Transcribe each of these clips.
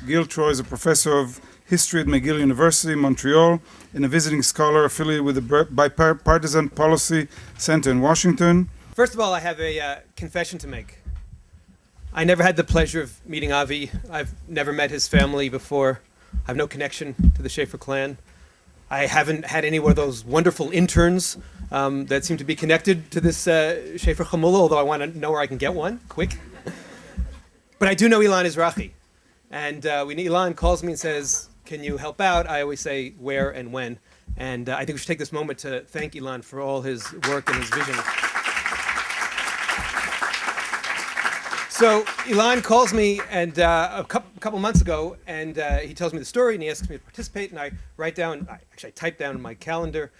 Gil Troy is a professor of history at McGill University, Montreal, and a visiting scholar affiliated with the Bipartisan Policy Center in Washington. First of all, I have a confession to make. I never had the pleasure of meeting Avi. I've never met his family before. I have no connection to the Schaefer clan. I haven't had any of those wonderful interns that seem to be connected to this Schaefer Chamula, although I want to know where I can get one, quick. But I do know Ilan Izrahi. And when Ilan calls me and says, can you help out? I always say where and when. And I think we should take this moment to thank Ilan for all his work and his vision. So Ilan calls me and a couple months ago, and he tells me the story, and he asks me to participate, and I type down in my calendar,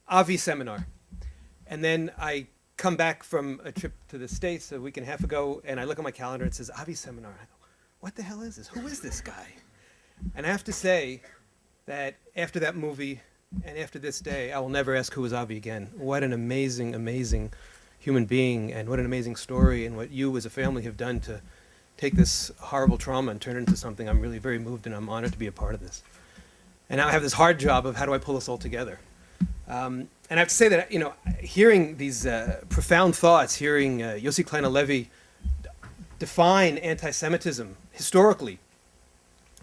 Avi seminar. And then I come back from a trip to the States a week and a half ago, and I look at my calendar, and it says Avi seminar. I go, what the hell is this? Who is this guy? And I have to say that after that movie and after this day, I will never ask who was Avi again. What an amazing, amazing human being, and what an amazing story, and what you as a family have done to take this horrible trauma and turn it into something. I'm really very moved, and I'm honored to be a part of this. And now I have this hard job of how do I pull this all together. And I have to say that, hearing these profound thoughts, hearing Yossi Klein Halevi define anti-Semitism historically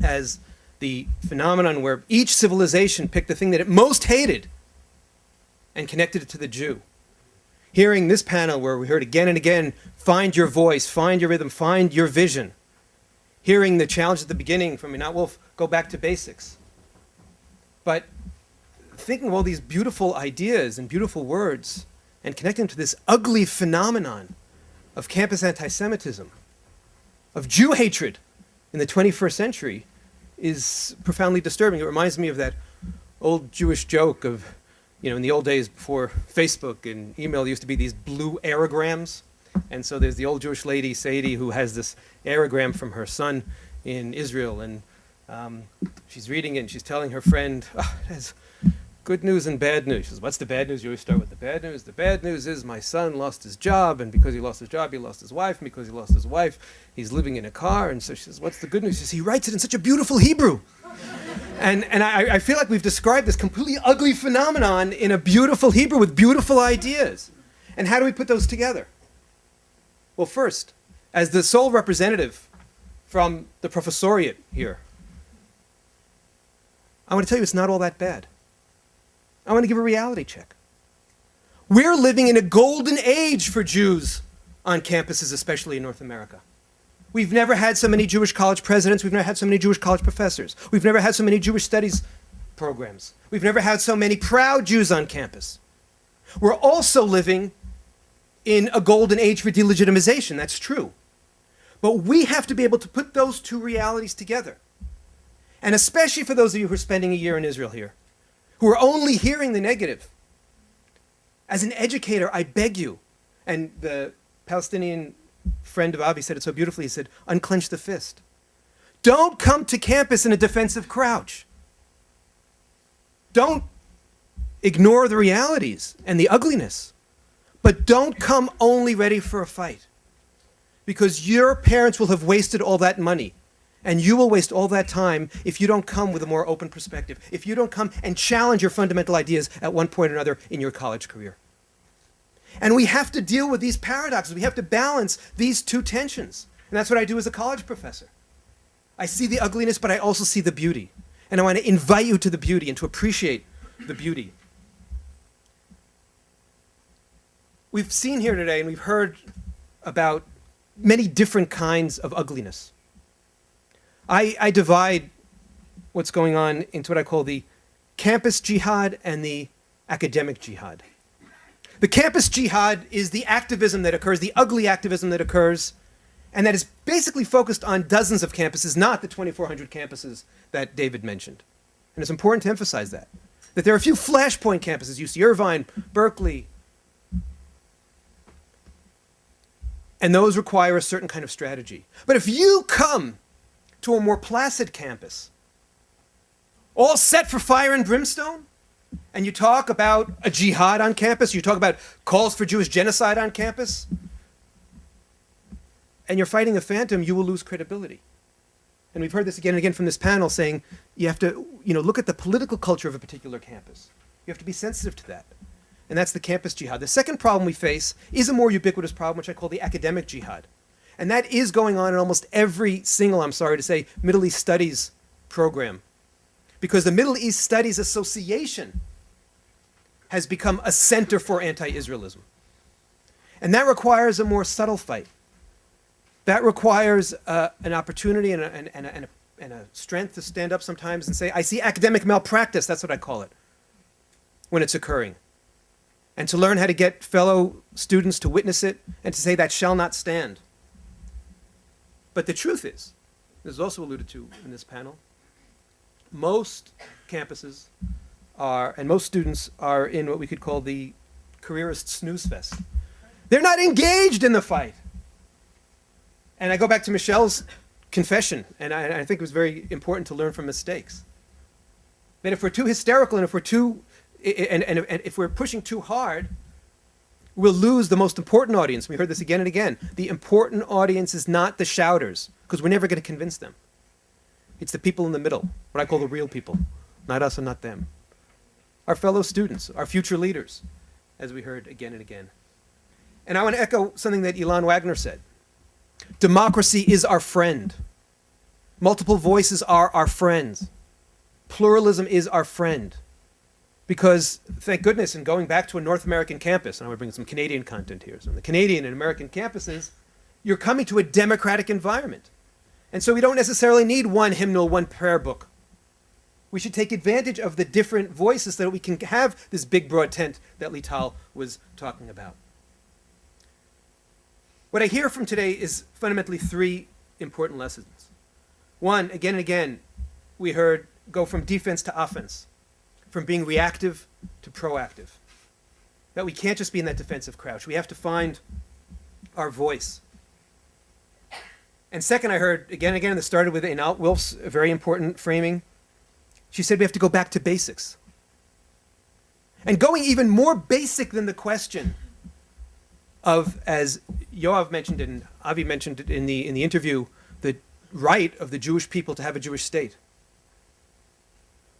as the phenomenon where each civilization picked the thing that it most hated and connected it to the Jew. Hearing this panel where we heard again and again, find your voice, find your rhythm, find your vision. Hearing the challenge at the beginning from Einat Wolf, go back to basics. But thinking of all these beautiful ideas and beautiful words and connecting them to this ugly phenomenon of campus anti-Semitism, of Jew hatred in the 21st century is profoundly disturbing. It reminds me of that old Jewish joke of, in the old days before Facebook and email, there used to be these blue aerograms. And so there's the old Jewish lady, Sadie, who has this aerogram from her son in Israel. And she's reading it, and she's telling her friend, it has good news and bad news. She says, what's the bad news? You always start with the bad news. The bad news is my son lost his job, and because he lost his job, he lost his wife, and because he lost his wife, he's living in a car. And so she says, what's the good news? She says, he writes it in such a beautiful Hebrew. And I feel like we've described this completely ugly phenomenon in a beautiful Hebrew with beautiful ideas. And how do we put those together? Well, first, as the sole representative from the professoriate here, I want to tell you it's not all that bad. I want to give a reality check. We're living in a golden age for Jews on campuses, especially in North America. We've never had so many Jewish college presidents. We've never had so many Jewish college professors. We've never had so many Jewish studies programs. We've never had so many proud Jews on campus. We're also living in a golden age for delegitimization. That's true. But we have to be able to put those two realities together. And especially for those of you who are spending a year in Israel here, who are only hearing the negative. As an educator, I beg you, and the Palestinian friend of Avi said it so beautifully, he said, unclench the fist. Don't come to campus in a defensive crouch. Don't ignore the realities and the ugliness, but don't come only ready for a fight. Because your parents will have wasted all that money, and you will waste all that time if you don't come with a more open perspective, if you don't come and challenge your fundamental ideas at one point or another in your college career. And we have to deal with these paradoxes. We have to balance these two tensions. And that's what I do as a college professor. I see the ugliness, but I also see the beauty. And I want to invite you to the beauty and to appreciate the beauty. We've seen here today, and we've heard about many different kinds of ugliness. I divide what's going on into what I call the campus jihad and the academic jihad. The campus jihad is the activism that occurs, the ugly activism that occurs, and that is basically focused on dozens of campuses, not the 2,400 campuses that David mentioned. And it's important to emphasize that there are a few flashpoint campuses, UC Irvine, Berkeley, and those require a certain kind of strategy. But if you come to a more placid campus, all set for fire and brimstone, and you talk about a jihad on campus, you talk about calls for Jewish genocide on campus, and you're fighting a phantom, you will lose credibility. And we've heard this again and again from this panel saying you have to, look at the political culture of a particular campus. You have to be sensitive to that. And that's the campus jihad. The second problem we face is a more ubiquitous problem, which I call the academic jihad. And that is going on in almost every single, I'm sorry to say, Middle East Studies program. Because the Middle East Studies Association has become a center for anti-Israelism. And that requires a more subtle fight. That requires an opportunity and a strength to stand up sometimes and say, I see academic malpractice, that's what I call it, when it's occurring. And to learn how to get fellow students to witness it and to say that shall not stand. But the truth is, this is also alluded to in this panel, most campuses are, and most students are in what we could call the careerist snooze fest. They're not engaged in the fight. And I go back to Michelle's confession, and I think it was very important to learn from mistakes. That if we're too hysterical and if we're too, and if we're pushing too hard, we'll lose the most important audience. We heard this again and again. The important audience is not the shouters, because we're never going to convince them. It's the people in the middle, what I call the real people, not us and not them. Our fellow students, our future leaders, as we heard again and again. And I want to echo something that Ilan Wagner said. Democracy is our friend. Multiple voices are our friends. Pluralism is our friend. Because, thank goodness, in going back to a North American campus, and I want to bring some Canadian content here, so on the Canadian and American campuses, you're coming to a democratic environment. And so we don't necessarily need one hymnal, one prayer book. We should take advantage of the different voices so that we can have this big, broad tent that Lital was talking about. What I hear from today is fundamentally three important lessons. One, again and again, we heard go from defense to offense, from being reactive to proactive. That we can't just be in that defensive crouch. We have to find our voice. And second, I heard again and again, this started with Einat Wilf's very important framing. She said we have to go back to basics. And going even more basic than the question of, as Yoav mentioned and Avi mentioned it in the interview, the right of the Jewish people to have a Jewish state.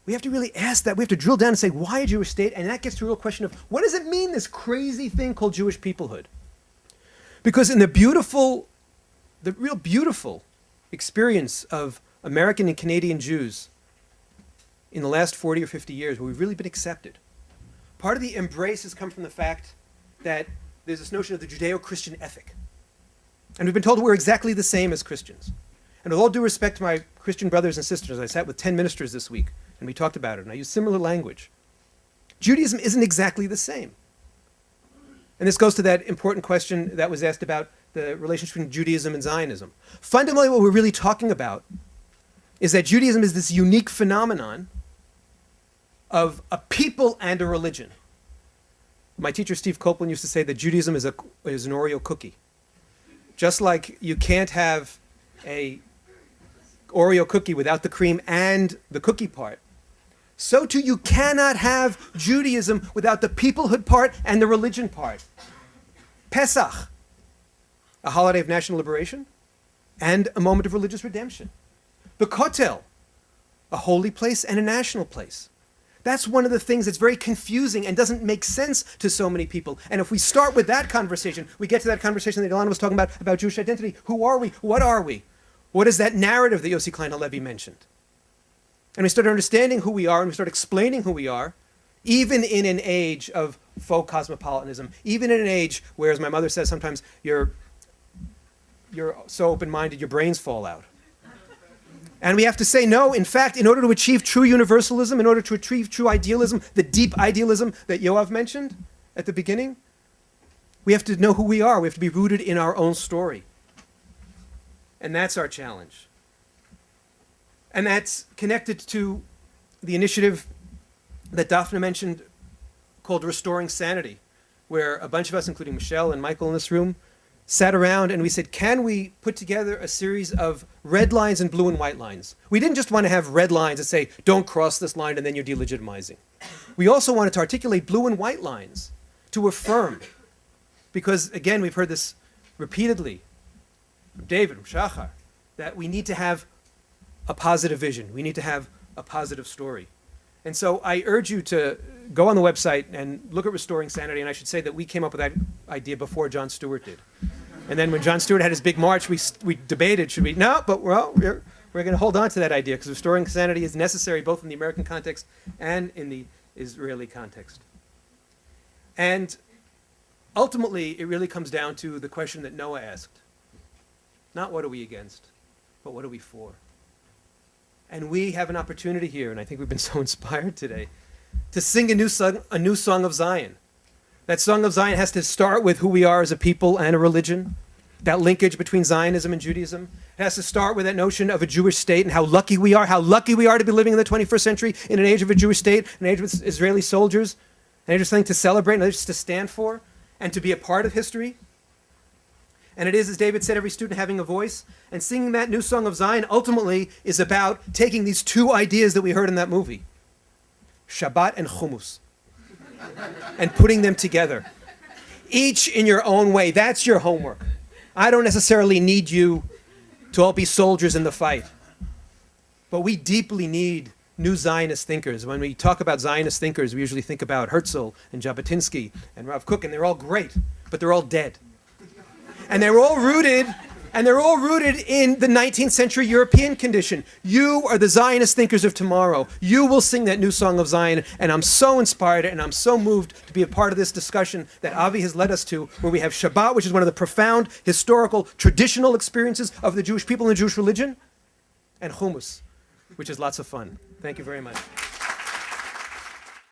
We have to really ask that. We have to drill down and say, why a Jewish state? And that gets to a real question of, what does it mean, this crazy thing called Jewish peoplehood? Because in the real beautiful experience of American and Canadian Jews in the last 40 or 50 years, where we've really been accepted, part of the embrace has come from the fact that there's this notion of the Judeo-Christian ethic. And we've been told we're exactly the same as Christians. And with all due respect to my Christian brothers and sisters, I sat with 10 ministers this week, and we talked about it, and I used similar language. Judaism isn't exactly the same. And this goes to that important question that was asked about the relationship between Judaism and Zionism. Fundamentally, what we're really talking about is that Judaism is this unique phenomenon of a people and a religion. My teacher, Steve Copeland, used to say that Judaism is an Oreo cookie. Just like you can't have a Oreo cookie without the cream and the cookie part, so too you cannot have Judaism without the peoplehood part and the religion part. Pesach, a holiday of national liberation and a moment of religious redemption. The Kotel, a holy place and a national place. That's one of the things that's very confusing and doesn't make sense to so many people. And if we start with that conversation, we get to that conversation that Ilana was talking about Jewish identity. Who are we? What are we? What is that narrative that Yossi Klein Halevi mentioned? And we start understanding who we are and we start explaining who we are, even in an age of faux cosmopolitanism, even in an age where, as my mother says sometimes, you're so open-minded your brains fall out. And we have to say, no, in fact, in order to achieve true universalism, in order to achieve true idealism, the deep idealism that Yoav mentioned at the beginning, we have to know who we are. We have to be rooted in our own story. And that's our challenge. And that's connected to the initiative that Daphne mentioned called Restoring Sanity, where a bunch of us, including Michelle and Michael in this room, sat around and we said, can we put together a series of red lines and blue and white lines? We didn't just want to have red lines that say, don't cross this line and then you're delegitimizing. We also wanted to articulate blue and white lines to affirm. Because, again, we've heard this repeatedly from David, from Shachar, that we need to have a positive vision. We need to have a positive story. And so I urge you to go on the website and look at Restoring Sanity. And I should say that we came up with that idea before Jon Stewart did. And then when Jon Stewart had his big march, we debated, should we? No, but well, we're going to hold on to that idea because restoring sanity is necessary both in the American context and in the Israeli context. And ultimately, it really comes down to the question that Noah asked. Not what are we against, but what are we for? And we have an opportunity here, and I think we've been so inspired today, to sing a new song of Zion. That song of Zion has to start with who we are as a people and a religion, that linkage between Zionism and Judaism. It has to start with that notion of a Jewish state and how lucky we are to be living in the 21st century in an age of a Jewish state, an age with Israeli soldiers, an age of something to celebrate, an age to stand for, and to be a part of history. And it is, as David said, every student having a voice. And singing that new song of Zion ultimately is about taking these two ideas that we heard in that movie, Shabbat and hummus, and putting them together, each in your own way. That's your homework. I don't necessarily need you to all be soldiers in the fight, but we deeply need new Zionist thinkers. When we talk about Zionist thinkers, we usually think about Herzl and Jabotinsky and Rav Kook, and they're all great, but they're all dead. And they're all rooted in the 19th century European condition. You are the Zionist thinkers of tomorrow. You will sing that new song of Zion, and I'm so inspired and I'm so moved to be a part of this discussion that Avi has led us to, where we have Shabbat, which is one of the profound historical traditional experiences of the Jewish people and the Jewish religion, and hummus, which is lots of fun. Thank you very much.